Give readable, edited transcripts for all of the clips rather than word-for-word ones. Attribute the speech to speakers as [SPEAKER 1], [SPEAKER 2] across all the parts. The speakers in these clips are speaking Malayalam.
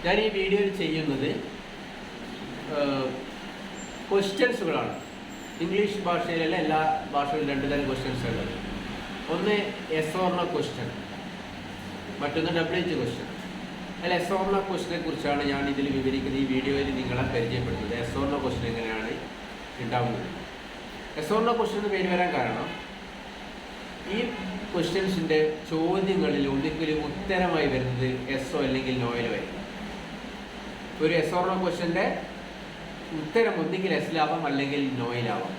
[SPEAKER 1] ഞാൻ ഈ വീഡിയോയിൽ ചെയ്യുന്നത് ക്വസ്റ്റ്യൻസുകളാണ്. ഇംഗ്ലീഷ് ഭാഷയിലുള്ള എല്ലാ ഭാഷയിലും രണ്ട് തരം ക്വസ്റ്റ്യൻസ് ഉള്ളത്. ഒന്ന് എസ് ഓർ നോ ക്വസ്റ്റ്യൻ, മറ്റൊന്ന് WH ക്വസ്റ്റ്യൻ. അതിൽ എസ് ഓർ നോ ക്വസ്റ്റ്യനെ കുറിച്ചാണ് ഞാൻ ഇതിൽ വിവരിക്കുന്നത്. ഈ വീഡിയോയിൽ നിങ്ങളെ പരിചയപ്പെടുന്നത് എസ് ഓർ നോ ക്വസ്റ്റ്യൻ എങ്ങനെയാണ് ഉണ്ടാവുന്നത്. എസ് ഓർ നോ ക്വസ്റ്റ്യൻ എന്ന് പേര് വരാൻ കാരണം ഈ ക്വസ്റ്റ്യൻസിൻ്റെ ചോദ്യങ്ങളിൽ ഒന്നിക്കലും ഉത്തരമായി വരുന്നത് എസ്സോ അല്ലെങ്കിൽ നോയിൽ വരും. ഒരു എസ് ഓർ നോ ക്വസ്റ്റ്യൻ്റെ ഉത്തരം ഒന്നുകിൽ എസ്സിലാവാം അല്ലെങ്കിൽ നോയിലാവാം.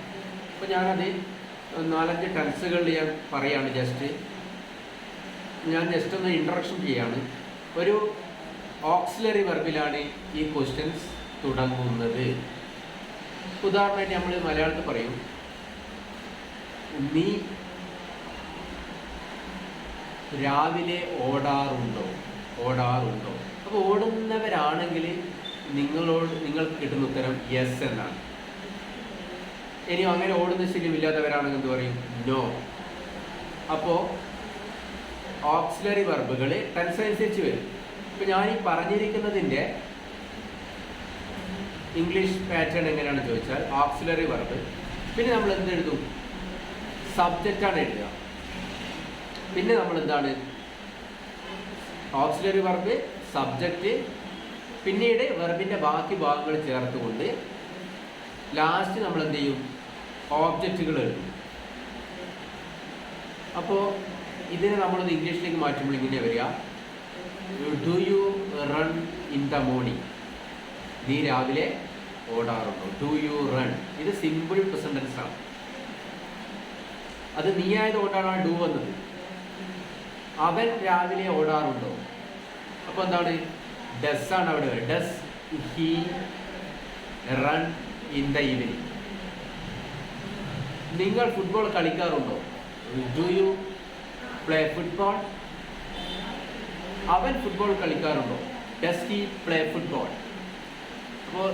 [SPEAKER 1] അപ്പോൾ ഞാനത് 4-5 ടെൻസുകളിൽ ഞാൻ പറയുകയാണ്. ഞാൻ ജസ്റ്റ് ഒന്ന് ഇൻട്രൊഡക്ഷൻ ചെയ്യാണ്. ഒരു ഓക്സിലറി വെർബിലാണ് ഈ ക്വസ്റ്റ്യൻസ് തുടങ്ങുന്നത്. ഉദാഹരണമായിട്ട് നമ്മൾ മലയാളത്തിൽ പറയും, നീ രാവിലെ ഓടാറുണ്ടോ. അപ്പോൾ ഓടുന്നവരാണെങ്കിൽ നിങ്ങൾക്ക് കിട്ടുന്ന ഉത്തരം യെസ് എന്നാണ്. ഇനി അങ്ങനെ ഓടുന്ന ശീലമില്ലാത്തവരാണെങ്കിൽ എന്ത് പറയും? നോ. അപ്പോൾ ഓക്സിലറി വെർബുകൾ ടെൻസ് അനുസരിച്ച് വരും. ഇപ്പം ഞാൻ ഈ പറഞ്ഞിരിക്കുന്നതിൻ്റെ ഇംഗ്ലീഷ് പാറ്റേൺ എങ്ങനെയാണെന്ന് ചോദിച്ചാൽ ഓക്സിലറി വെർബ്, പിന്നെ നമ്മൾ എന്തെഴുതും? സബ്ജക്റ്റാണ് എഴുതുക. പിന്നെ നമ്മൾ എന്താണ്? ഓക്സിലറി വെർബ്, സബ്ജക്റ്റ്, പിന്നീട് വെർബിൻ്റെ ബാക്കി ഭാഗങ്ങൾ ചേർത്തുകൊണ്ട് ലാസ്റ്റ് നമ്മൾ എന്ത് ചെയ്യും? ഓബ്ജക്റ്റുകൾ എഴുതും. അപ്പോൾ ഇതിനെ നമ്മളൊന്ന് ഇംഗ്ലീഷിലേക്ക് മാറ്റുമ്പോൾ ഇങ്ങനെ വരിക, do you run in the morning. നീ രാവിലെ ഓടാറുണ്ടോ? Do you run. ഇത് സിമ്പിൾ പ്രസന്റ് ടെൻസ് ആണ്. അത് നീ ആയതുകൊണ്ടാണ് ഡു വന്നത്. അവൻ രാവിലെ ഓടാറുണ്ടോ? അപ്പോൾ എന്താണ്? ഡസ് ആണ് അവിടെ. Does he run in the evening. നിങ്ങൾ ഫുട്ബോൾ കളിക്കാറുണ്ടോ? Do you play football. അവൻ ഫുട്ബോൾ കളിക്കാറുണ്ടോ? Does he play football. അപ്പോൾ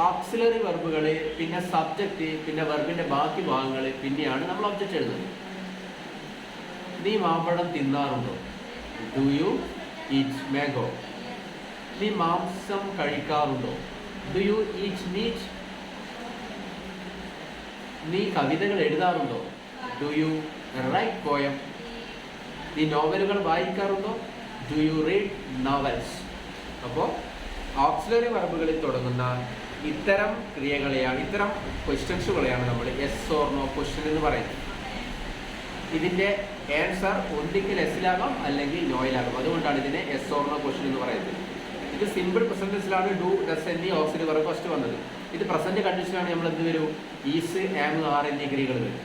[SPEAKER 1] ഓക്സിലറി വെർബുകൾ, പിന്നെ സബ്ജക്റ്റ്, പിന്നെ വെർബിൻ്റെ ബാക്കി ഭാഗങ്ങൾ, പിന്നെയാണ് നമ്മൾ ഒബ്ജക്റ്റ് എഴുതുന്നത്. നീ മാമ്പഴം തിന്നാറുണ്ടോ? Do you eat mango. നീ മാംസം കഴിക്കാറുണ്ടോ? Do you eat meat. നീ കവിതകൾ എഴുതാറുണ്ടോ? Do you write poem. നീ നോവലുകൾ വായിക്കാറുണ്ടോ? Do you read novels. അപ്പോൾ ഓക്സിലറി വെർബുകളിൽ തുടങ്ങുന്ന ഇത്തരം ക്രിയകളെയാണ്, ഇത്തരം ക്വസ്റ്റ്യൻസുകളെയാണ് നമ്മൾ എസ് ഓർ നോ ക്വസ്റ്റ്യൻ എന്ന് പറയുന്നത്. ഇതിൻ്റെ ആൻസർ ഒന്നിക്കൽ എസ്സിലാകാം അല്ലെങ്കിൽ നോയിലാകാം. അതുകൊണ്ടാണ് ഇതിനെ എസ് ഓർ നോ ക്വസ്റ്റ്യൻ എന്ന് പറയുന്നത്. ഇത് സിമ്പിൾ പ്രസന്റ് ടെൻസിലാണ് ഡു, ഡസ് എന്നീ ഓക്സിലറി വെർബ് ഫസ്റ്റ് വന്നത്. ഇത് പ്രസന്റ് കണ്ടീഷനാണ്. നമ്മൾ എന്ത് വരും? ഈസ്, ആം, ആർ എന്നീ ക്രിയകൾ വരും.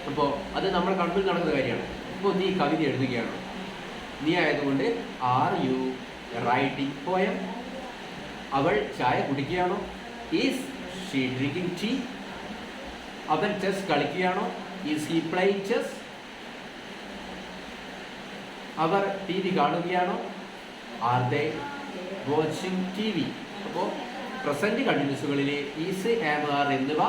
[SPEAKER 1] അപ്പോൾ അത് നമ്മൾ കൺഫ്യൂസ് നടക്കുന്ന കാര്യമാണ്. ഇപ്പോൾ നീ കവിത എഴുതുകയാണോ? നീ ആയതുകൊണ്ട് ആർ യു റൈറ്റിംഗ് പോയം. അവൾ ചായ കുടിക്കുകയാണോ? Is she drinking tea. അവൻ ചെസ് കളിക്കുകയാണോ? Is he playing chess. അവർ TV കാണുകയാണോ? Are they watching TV. അപ്പോൾ പ്രസന്റ് കണ്ടിന്യൂസുകളിൽ ഈസ്, ആം, ആർ എന്നിവ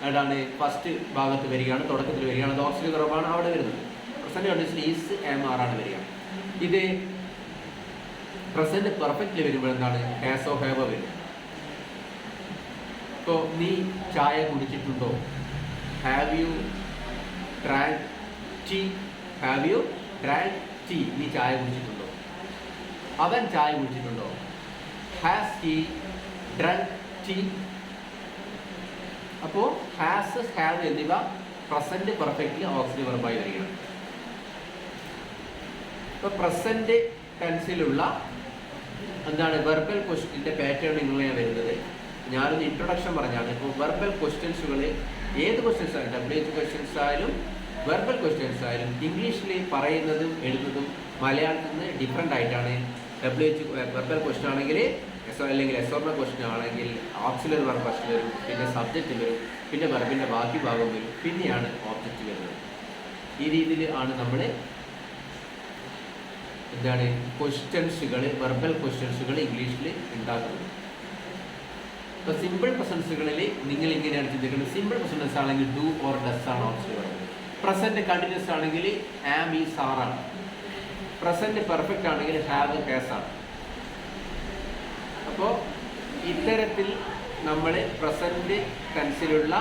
[SPEAKER 1] ഏതാണ് ഫസ്റ്റ് ഭാഗത്ത് വരികയാണ്, തുടക്കത്തിൽ വരികയാണ്. അത് ഓക്സിലറി വെർബാണ് അവിടെ വരുന്നത്. പ്രസന്റ് കണ്ടിന്യൂസിൽ ഈസ്, ആം, ആർ ആണ് വരിക. ഇത് പ്രസന്റ് പെർഫെക്റ്റ്ലി വരുമ്പോൾ എന്താണ്? ഹാസ് ഓർ ഹാവ് വരും. ഇപ്പോൾ നീ ചായ കുടിച്ചിട്ടുണ്ടോ? Have you drank tea. Have you drank tea. നീ ചായ കുടിച്ചിട്ടുണ്ടോ? അവൻ ചായ കുടിച്ചിട്ടുണ്ടോ? Has he drunk tea. അപ്പോൾ ഹാസ്, ഹാവ് എന്നിവ പ്രസന്റ് പെർഫെക്റ്റ്ലി ഓക്സിലറി വെർബായി വരികയാണ്. ഇപ്പോൾ പ്രസന്റ് ടെൻസിലുള്ള എന്താണ് വെർബൽ ക്വസ്റ്റ്യൻ്റെ പാറ്റേൺ ഇങ്ങനെയാണ് വരുന്നത്. ഞാനൊരു ഇൻട്രൊഡക്ഷൻ പറഞ്ഞാണ്. ഇപ്പോൾ വെർബൽ ക്വസ്റ്റ്യൻസുകൾ ഏത് ക്വസ്റ്റ്യൻസ് ആയാലും, WH ക്വസ്റ്റ്യൻസ് ആയാലും വെർബൽ ക്വസ്റ്റ്യൻസ് ആയാലും ഇംഗ്ലീഷിൽ പറയുന്നതും എഴുതുന്നതും മലയാളത്തിൽ നിന്ന് ഡിഫറെൻ്റ് ആയിട്ടാണ്. WH വെർബൽ ക്വസ്റ്റ്യൻ ആണെങ്കിൽ അല്ലെങ്കിൽ എസ് ഓർ നോ ക്വസ്റ്റ്യൻ ആണെങ്കിൽ ഓക്സിലറി വെർബ് ഫസ്റ്റ് വരും, പിന്നെ സബ്ജക്റ്റ് വരും, പിന്നെ വെർബിൻ്റെ ബാക്കി ഭാഗം വരും, പിന്നെയാണ് ഓബ്ജക്റ്റ് വരുന്നത്. ഈ രീതിയിൽ ആണ് നമ്മൾ എന്താണ് ക്വസ്റ്റ്യൻസുകൾ, വെർബൽ ക്വസ്റ്റ്യൻസുകൾ ഇംഗ്ലീഷിൽ ഉണ്ടാക്കുന്നത്. ഇപ്പോൾ സിമ്പിൾ പ്രസൻസുകളിൽ നിങ്ങൾ ഇങ്ങനെയാണ് ചിന്തിക്കുന്നത്. സിമ്പിൾ പ്രസൻസ് ആണെങ്കിൽ ഡു ഓർ ഡസ് ആണ് ഓപ്ഷൻ. പ്രസന്റ് കണ്ടിന്യൂസ് ആണെങ്കിൽ ആം, ഈസ്, ആർ ആണ്. പ്രസന്റ് പെർഫെക്റ്റ് ആണെങ്കിൽ ഹാവ്, ഹാസ് ആണ്. അപ്പോൾ ഇത്തരത്തിൽ നമ്മൾ പ്രസൻറ്റ് ടെൻസിലുള്ള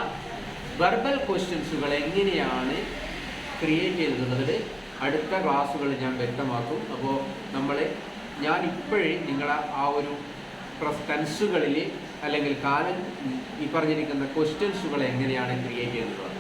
[SPEAKER 1] വെർബൽ ക്വസ്റ്റ്യൻസുകൾ എങ്ങനെയാണ് ക്രിയേറ്റ് ചെയ്തിട്ടുള്ളത് അടുത്ത ക്ലാസ്സുകൾ ഞാൻ വ്യക്തമാക്കും. അപ്പോൾ ഞാൻ ഇപ്പോഴേ നിങ്ങളെ ആ ഒരു ടെൻസുകളിൽ അല്ലെങ്കിൽ കാലം ഈ പറഞ്ഞിരിക്കുന്ന ക്വസ്റ്റ്യൻസുകൾ എങ്ങനെയാണ് ക്രിയേറ്റ് ചെയ്യുന്നത്